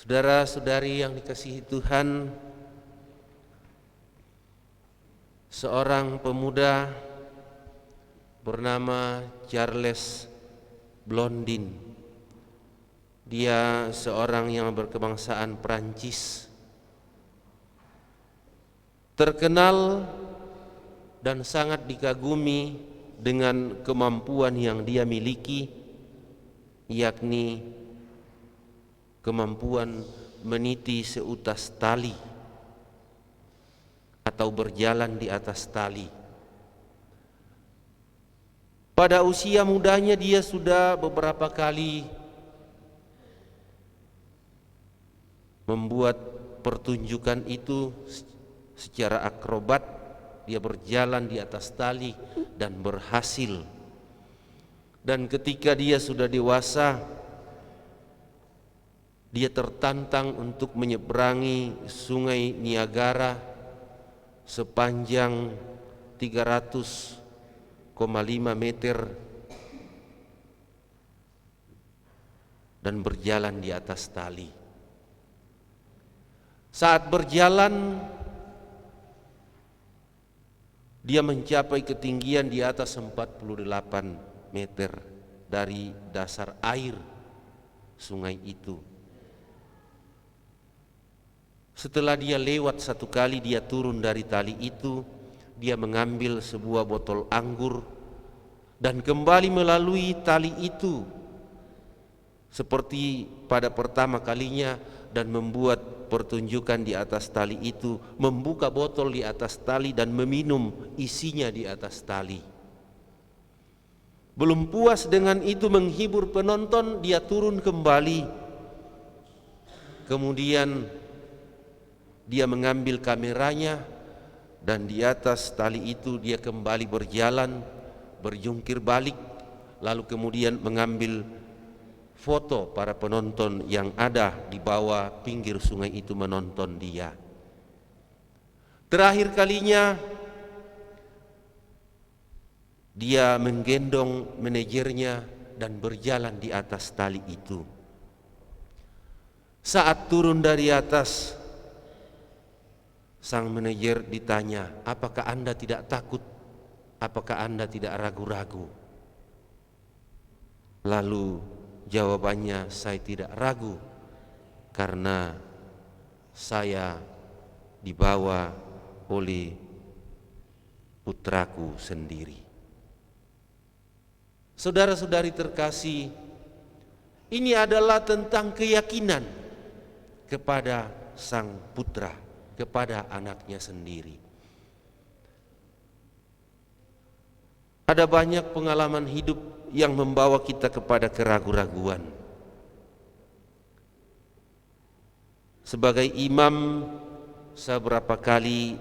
Saudara-saudari yang dikasihi Tuhan, seorang pemuda bernama Charles Blondin. Dia seorang yang berkebangsaan Prancis, terkenal dan sangat dikagumi dengan kemampuan yang dia miliki, yakni kemampuan meniti seutas tali atau berjalan di atas tali. Pada usia mudanya dia sudah beberapa kali membuat pertunjukan itu secara akrobat. Dia berjalan di atas tali dan berhasil. Dan ketika dia sudah dewasa, dia tertantang untuk menyeberangi sungai Niagara sepanjang 300,5 meter dan berjalan di atas tali. Saat berjalan, dia mencapai ketinggian di atas 48 meter dari dasar air sungai itu. Setelah dia lewat satu kali, dia turun dari tali itu, dia mengambil sebuah botol anggur dan kembali melalui tali itu seperti pada pertama kalinya dan membuat pertunjukan di atas tali itu, membuka botol di atas tali dan meminum isinya di atas tali. Belum puas dengan itu menghibur penonton, dia turun kembali. Kemudian dia mengambil kameranya dan di atas tali itu dia kembali berjalan, berjungkir balik, lalu kemudian mengambil foto para penonton yang ada di bawah pinggir sungai itu menonton dia. Terakhir kalinya dia menggendong manajernya dan berjalan di atas tali itu. Saat turun dari atas, sang manajer ditanya, "Apakah Anda tidak takut? Apakah Anda tidak ragu-ragu?" Lalu jawabannya, "Saya tidak ragu karena saya dibawa oleh putraku sendiri." Saudara-saudari terkasih, ini adalah tentang keyakinan kepada sang putra, kepada anaknya sendiri. Ada banyak pengalaman hidup yang membawa kita kepada keraguan-raguan. Sebagai imam, saya berapa kali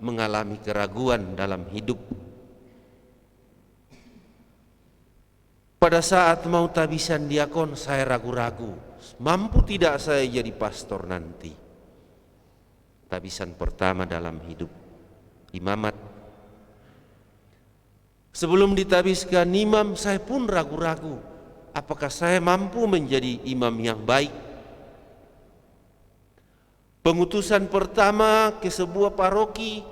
mengalami keraguan dalam hidup. Pada saat mau tabisan diakon, saya ragu-ragu, mampu tidak saya jadi pastor nanti. Tabisan pertama dalam hidup imamat. Sebelum ditabiskan imam, saya pun ragu-ragu, apakah saya mampu menjadi imam yang baik. Pengutusan pertama ke sebuah paroki,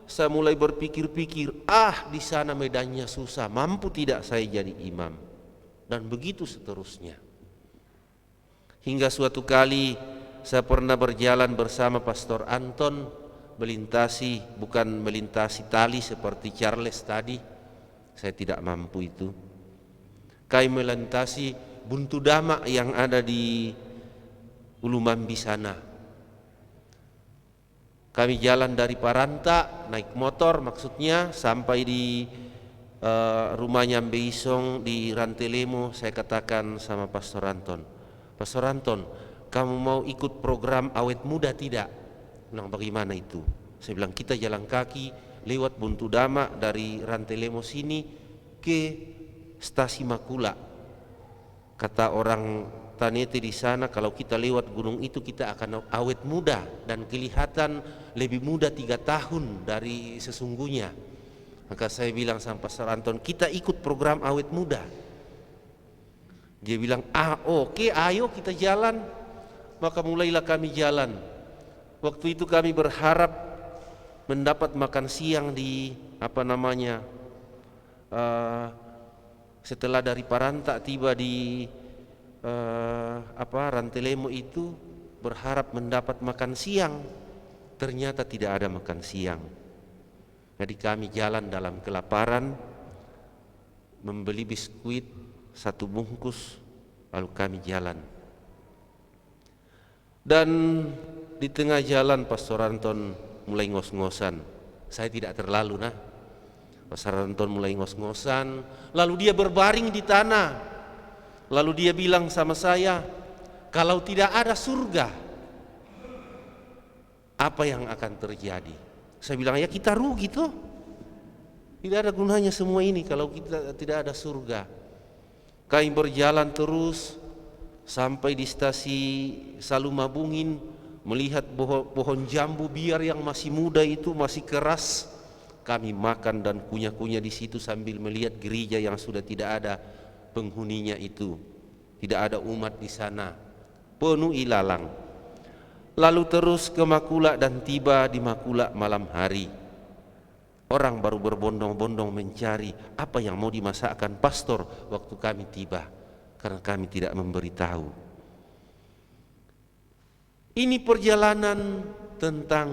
saya mulai berpikir-pikir, di sana medannya susah, mampu tidak saya jadi imam. Dan begitu seterusnya. Hingga suatu kali saya pernah berjalan bersama Pastor Anton, bukan melintasi tali seperti Charles tadi, saya tidak mampu itu. Kami melintasi buntu dama yang ada di Ulumambi sana. Kami jalan dari Paranta, naik motor maksudnya, sampai di rumahnya Mbeisong di Rantelemo. Saya katakan sama Pastor Anton, "Pastor Anton, kamu mau ikut program awet muda tidak?" Bilang, "Bagaimana itu?" Saya bilang, "Kita jalan kaki lewat Buntu Dama dari Rantelemo sini ke Stasi Makula. Kata orang Tanete di sana, kalau kita lewat gunung itu kita akan awet muda dan kelihatan lebih muda 3 tahun dari sesungguhnya." Maka saya bilang sama Pastor Anton, "Kita ikut program awet muda." Dia bilang, oke, ayo kita jalan. maka mulailah kami jalan. Waktu itu kami berharap mendapat makan siang di setelah dari Paranta tiba di Rantelemo itu, berharap mendapat makan siang. Ternyata tidak ada makan siang. Jadi kami jalan dalam kelaparan, membeli biskuit 1 bungkus, lalu kami jalan. Dan di tengah jalan Pastor Anton mulai ngos-ngosan. Saya tidak terlalu Pastor Anton mulai ngos-ngosan, lalu dia berbaring di tanah. Lalu dia bilang sama saya, kalau tidak ada surga, apa yang akan terjadi? Saya bilang, ya kita rugi toh. Tidak ada gunanya semua ini kalau kita tidak ada surga. Kami berjalan terus sampai di stasi Salumabungin, melihat pohon jambu biar yang masih muda itu masih keras. Kami makan dan kunyah-kunyah di situ sambil melihat gereja yang sudah tidak ada penghuninya itu. Tidak ada umat di sana, penuh ilalang. Lalu terus ke Makula dan tiba di Makula malam hari. Orang baru berbondong-bondong mencari apa yang mau dimasakkan pastor waktu kami tiba, karena kami tidak memberitahu. Ini perjalanan tentang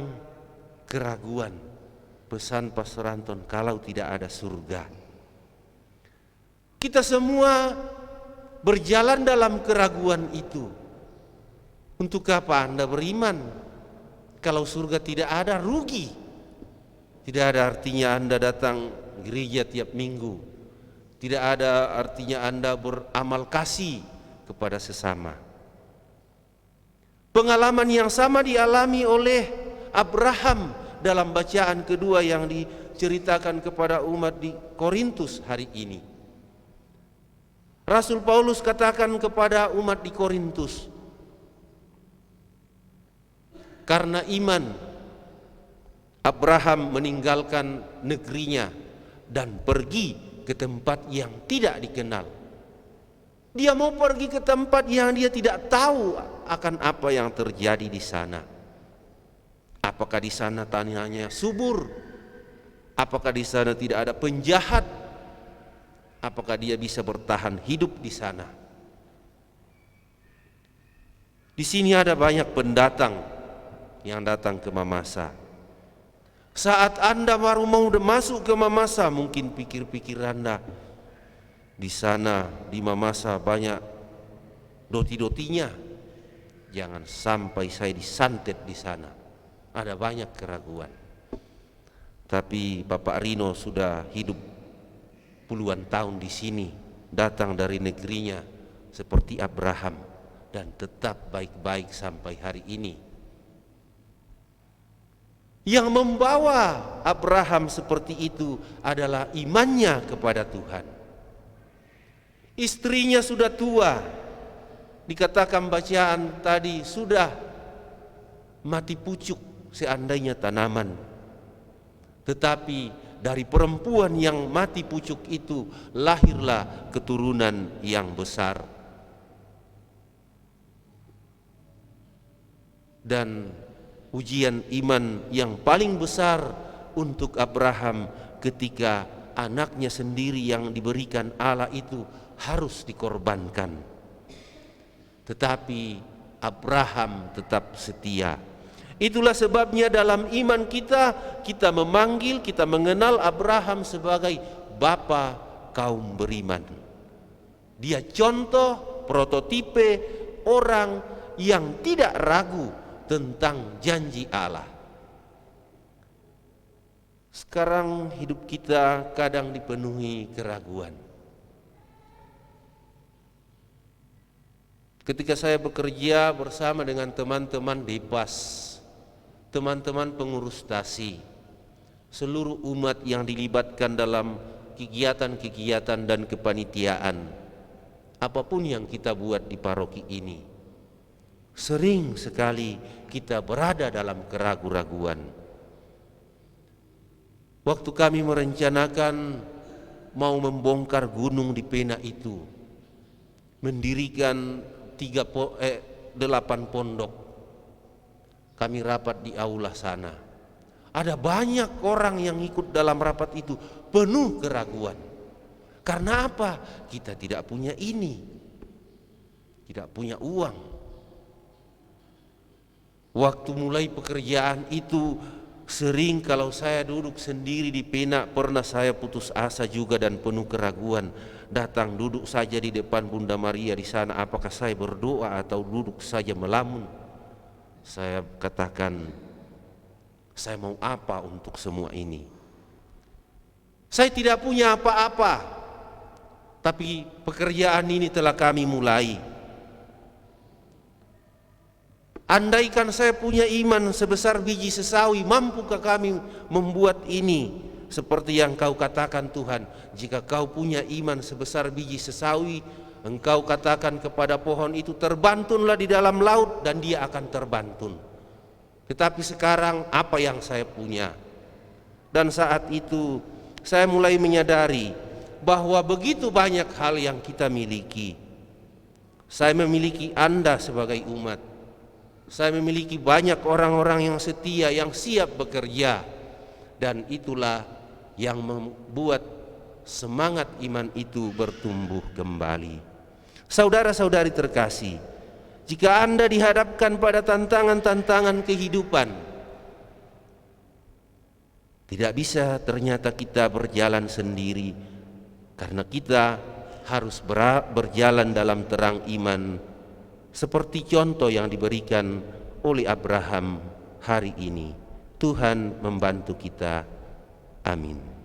keraguan. Pesan Pastor Anton, kalau tidak ada surga. Kita semua berjalan dalam keraguan itu. Untuk apa Anda beriman? Kalau surga tidak ada, rugi. Tidak ada artinya Anda datang gereja tiap minggu. Tidak ada artinya Anda beramal kasih kepada sesama. Pengalaman yang sama dialami oleh Abraham dalam bacaan kedua yang diceritakan kepada umat di Korintus hari ini. Rasul Paulus katakan kepada umat di Korintus, karena iman Abraham meninggalkan negerinya dan pergi ke tempat yang tidak dikenal. Dia mau pergi ke tempat yang dia tidak tahu akan apa yang terjadi di sana. Apakah di sana tanahnya subur? Apakah di sana tidak ada penjahat? Apakah dia bisa bertahan hidup di sana? Di sini ada banyak pendatang yang datang ke Mamasa. Saat Anda baru mau masuk ke Mamasa, mungkin pikir-pikir Anda, di sana di Mamasa banyak doti-dotinya. Jangan sampai saya disantet di sana. Ada banyak keraguan. Tapi Bapak Rino sudah hidup puluhan tahun di sini, datang dari negerinya seperti Abraham dan tetap baik-baik sampai hari ini. Yang membawa Abraham seperti itu adalah imannya kepada Tuhan. Istrinya sudah tua, dikatakan bacaan tadi sudah mati pucuk seandainya tanaman. Tetapi dari perempuan yang mati pucuk itu lahirlah keturunan yang besar. Dan ujian iman yang paling besar untuk Abraham ketika anaknya sendiri yang diberikan Allah itu harus dikorbankan. Tetapi Abraham tetap setia. Itulah sebabnya dalam iman kita memanggil, kita mengenal Abraham sebagai bapa kaum beriman. Dia contoh, prototipe orang yang tidak ragu tentang janji Allah. Sekarang hidup kita kadang dipenuhi keraguan. Ketika saya bekerja bersama dengan teman-teman Depas, teman-teman pengurus stasi, seluruh umat yang dilibatkan dalam kegiatan-kegiatan dan kepanitiaan, apapun yang kita buat di paroki ini, sering sekali kita berada dalam keraguan-raguan. Waktu kami merencanakan mau membongkar gunung di Pena itu, mendirikan 8 8 pondok. Kami rapat di aula sana. Ada banyak orang yang ikut dalam rapat itu penuh keraguan. Karena apa? Kita tidak punya ini, tidak punya uang. Waktu mulai pekerjaan itu, sering kalau saya duduk sendiri di Penak, pernah saya putus asa juga dan penuh keraguan. Datang duduk saja di depan Bunda Maria di sana, apakah saya berdoa atau duduk saja melamun? Saya katakan, saya mau apa untuk semua ini? Saya tidak punya apa-apa, tapi pekerjaan ini telah kami mulai. Andaikan saya punya iman sebesar biji sesawi, mampukah kami membuat ini? Seperti yang kau katakan Tuhan, jika kau punya iman sebesar biji sesawi, engkau katakan kepada pohon itu, terbantunlah di dalam laut, dan dia akan terbantun. Tetapi sekarang apa yang saya punya? Dan saat itu saya mulai menyadari bahwa begitu banyak hal yang kita miliki. Saya memiliki Anda sebagai umat. Saya memiliki banyak orang-orang yang setia, yang siap bekerja. Dan itulah yang membuat semangat iman itu bertumbuh kembali. Saudara-saudari terkasih, jika Anda dihadapkan pada tantangan-tantangan kehidupan, tidak bisa ternyata kita berjalan sendiri, karena kita harus berjalan dalam terang iman, seperti contoh yang diberikan oleh Abraham hari ini. Tuhan membantu kita. Amin.